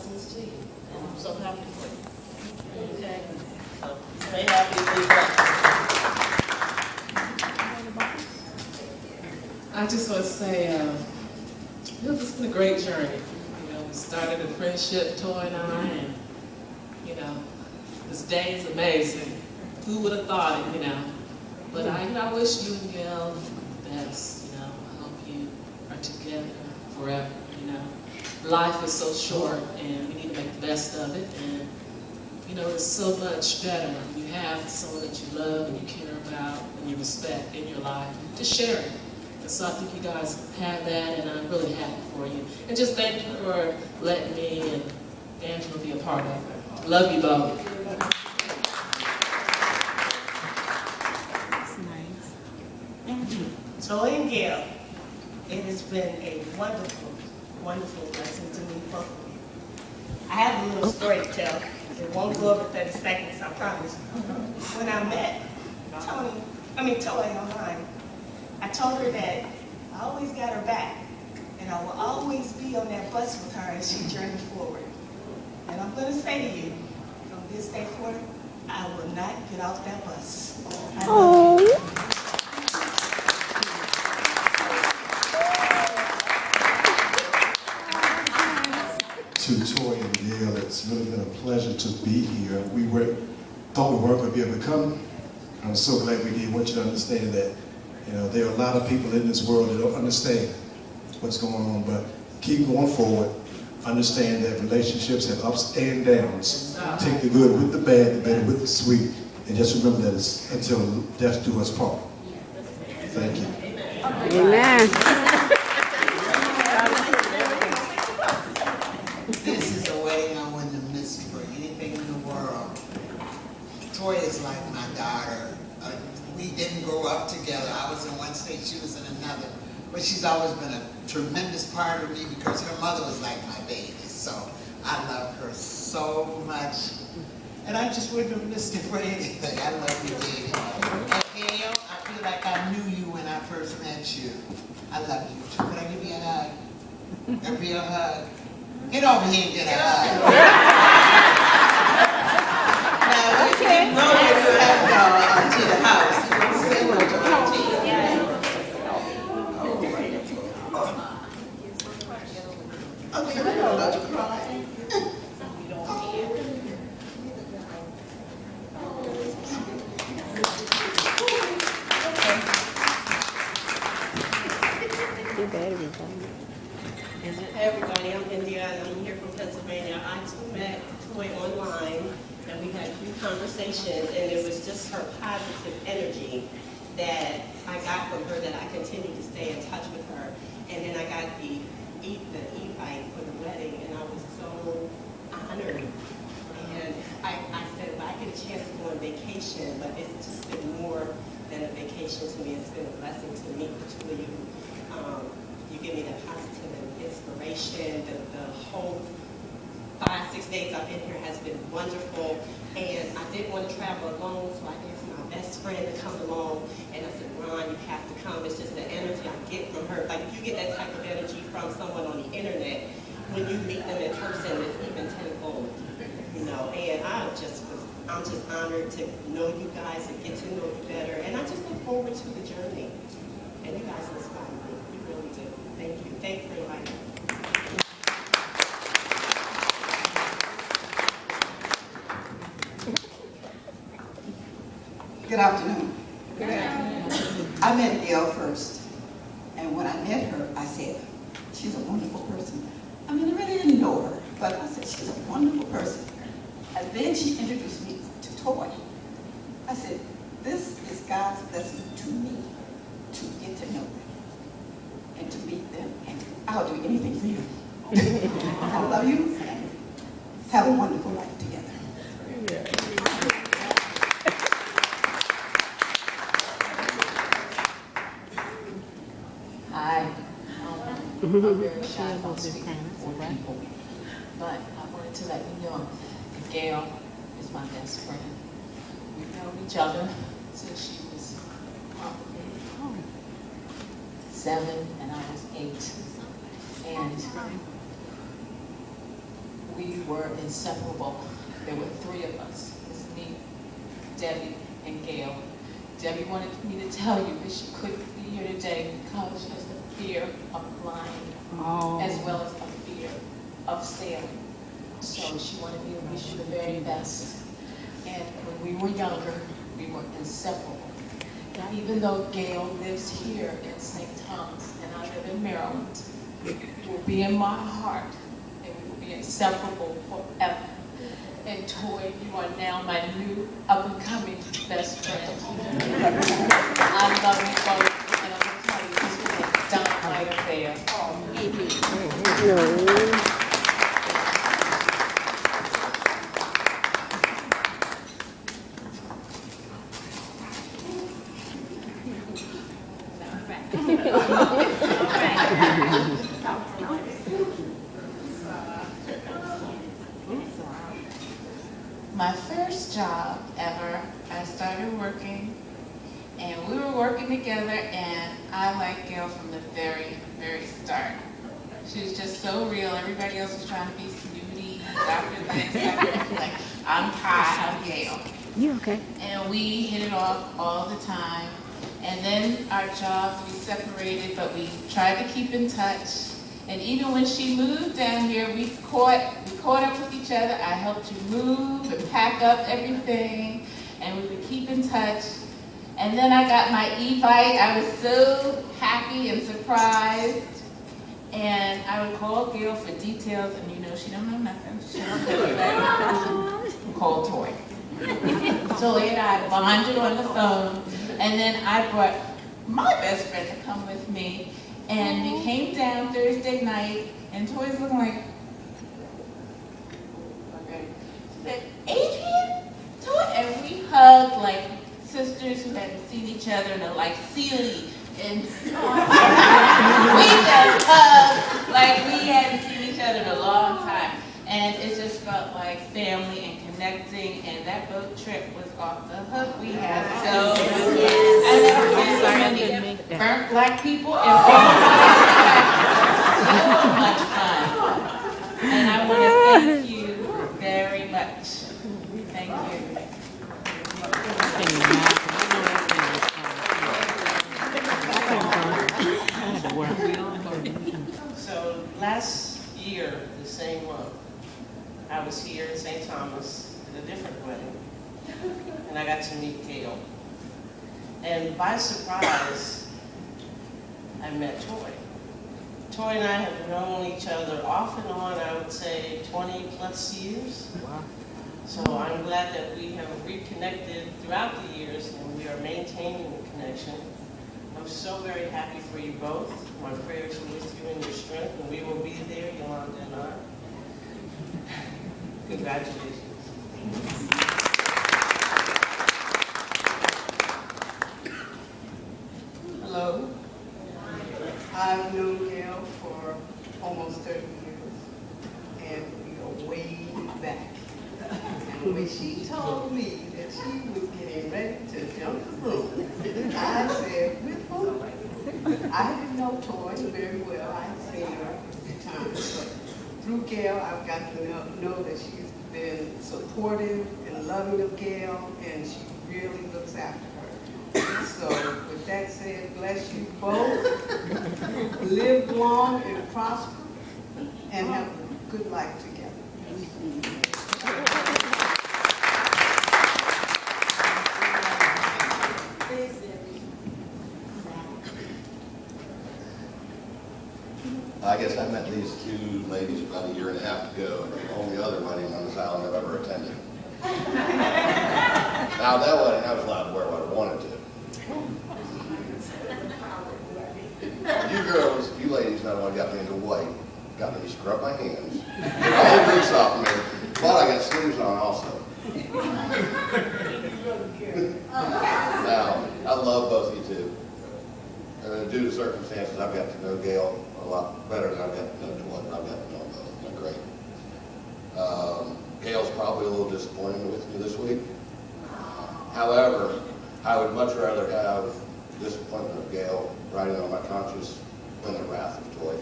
blessings to you. And I'm so happy for you. Okay? So, stay happy, be blessed. I just want to say, it's been a great journey. You know, we started a friendship, Toy and I, and, you know, this day is amazing. Who would have thought it, you know? But I wish you and Gail the best, you know. I hope you are together forever, you know. Life is so short, and we need to make the best of it. And, you know, it's so much better when you have someone that you love and you care about and you respect in your life to share it. And so I think you guys have that, and I'm really happy for you. And just thank you for letting me and Angela be a part of it. Love you both. That's nice. Toy and Gail, it has been a wonderful, wonderful blessing to meet both of you. I have a little story to tell. It won't go over 30 seconds, I promise. When I met Toy online, I told her that I always got her back, and I will always be on that bus with her as she journeys forward. And I'm going to say to you, from this day forward, I will not get off that bus. I love you. To Toy and Gail, it's really been a pleasure to be here. Thought we weren't going to be able to come. I'm so glad we did. I want you to understand that, you know, there are a lot of people in this world that don't understand what's going on, but keep going forward. Understand that relationships have ups and downs. Take the good with the bad, the better with the sweet, and just remember that it's until death do us part. Thank you. Amen. This is a wedding I wouldn't have missed for anything in the world. Toy is like my daughter. We didn't grow up together. I was in one state, she was in another. But she's always been a tremendous part of me because her mother was like my baby. So I love her so much. And I just wouldn't have missed it for anything. I love you, baby. And Gail, I feel like I knew you when I first met you. I love you. Could I give you a hug? A real hug? Get over here and get a hug. Now, okay. No, you have to go to the house. Say hello to Auntie. Okay, I don't let you cry. You better be fine. Hey everybody, I'm India and I'm here from Pennsylvania. I too met Toy online and we had a few conversations, and it was just her positive energy that I got from her that I continue to stay in touch with her. And then I got the e-bike for the wedding, and I was so honored. And I said, if I get a chance to go on vacation, but it's just been more than a vacation to me. It's been a blessing to meet the two of you. You give me that positive inspiration. The whole 5-6 days I've been here has been wonderful. And I didn't want to travel alone, so I asked my best friend to come along. And I said, Ron, you have to come. It's just the energy I get from her. Like, if you get that type of energy from someone on the internet, when you meet them in person, it's even tenfold. You know, and I'm just honored to know you guys and get to know you better. And I just look forward to the journey. And you guys inspire me. You really do. Thank you. Thank you for inviting me. Good afternoon. Good afternoon. I met Gail first, and when I met her, I said, she's a wonderful person. I mean, I really didn't know her, but I said, she's a wonderful person. And then she introduced me to Toy. I said, this is God's blessing to me to get to know them and to meet them, and I'll do anything for you. I love you, and have a wonderful life together. Hi. I'm very shy about speaking before people, but I wanted to let you know that Gail is my best friend. We've known each other since she was probably 7 and I was 8. And we were inseparable. There were three of us. It was me, Debbie, and Gail. Debbie wanted me to tell you that she couldn't be here today because she has the fear of flying, as well as a fear of sailing. So she wanted me to wish you the very best. And when we were younger, we were inseparable. Even though Gail lives here in St. Thomas and I live in Maryland, you will be in my heart and we will be inseparable forever. And Toy, you are now my new up-and-coming best friend. I love you both, and I'm going to tell you, this was a dynamite affair. My first job ever, I started working, and we were working together, and I liked Gail from the very, very start. She was just so real. Everybody else was trying to be snooty, Dr. This, like, I'm Kai, I'm Gail. You okay? And we hit it off all the time. And then our jobs, we separated, but we tried to keep in touch. And even when she moved down here, we caught up with each other. I helped you move and pack up everything, and we would keep in touch. And then I got my e-bike. I was so happy and surprised. And I would call Gail for details, and you know she don't know nothing. She don't know nothing. Call Toy. Toy and I bonded on the phone, and then I brought my best friend to come with me. And we came down Thursday night, and Toy's looking like, okay. She said, Adrian, Toy, and we hugged like sisters who hadn't seen each other in like Sealy. And we just hugged like we hadn't seen each other in a long time. And it just felt like family and connecting, and that boat trip was off the hook. We had so many burnt black people and so much fun. And I want to thank you very much. Thank you. So last year, the same month, I was here in St. Thomas at a different wedding, and I got to meet Gail. And by surprise, I met Toy. Toy and I have known each other off and on, I would say 20 plus years. Wow. So I'm glad that we have reconnected throughout the years, and we are maintaining the connection. I'm so very happy for you both. My prayers are with you and your strength, and we will be there, Yolanda and I. Congratulations. Hello. I've known Gail for almost 30 years, and we are way back. And when she told me that she was getting ready to jump the room, I said, with who? I didn't know Toy very well. I had seen her a few times, but through Gail, I've got to know that she's been supportive and loving of Gail, and she really looks after her. So, with that said, bless you both. Live long and prosper, and have a good life together. I guess I met these two ladies about a year and a half ago at the only other wedding on this island I've ever attended. Now that wedding, I was allowed to wear what I wanted to. You girls, you ladies, not only got me into white, got me to scrub my hands, all the grease off me, but I got sleeves on also. Now, I love both of you two. And due to circumstances, I've got to know Gail a lot better than I've got to know Toy. I've got to know them both. They're great. Gail's probably a little disappointed with me this week. However, I would much rather have the disappointment of Gail riding on my conscience than the wrath of Toy.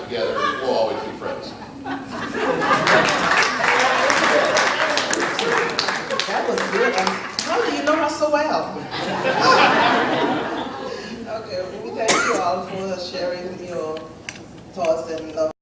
out together, and we'll always be friends. That was good. How do you know her so well? Okay, we thank you all for sharing your thoughts and love.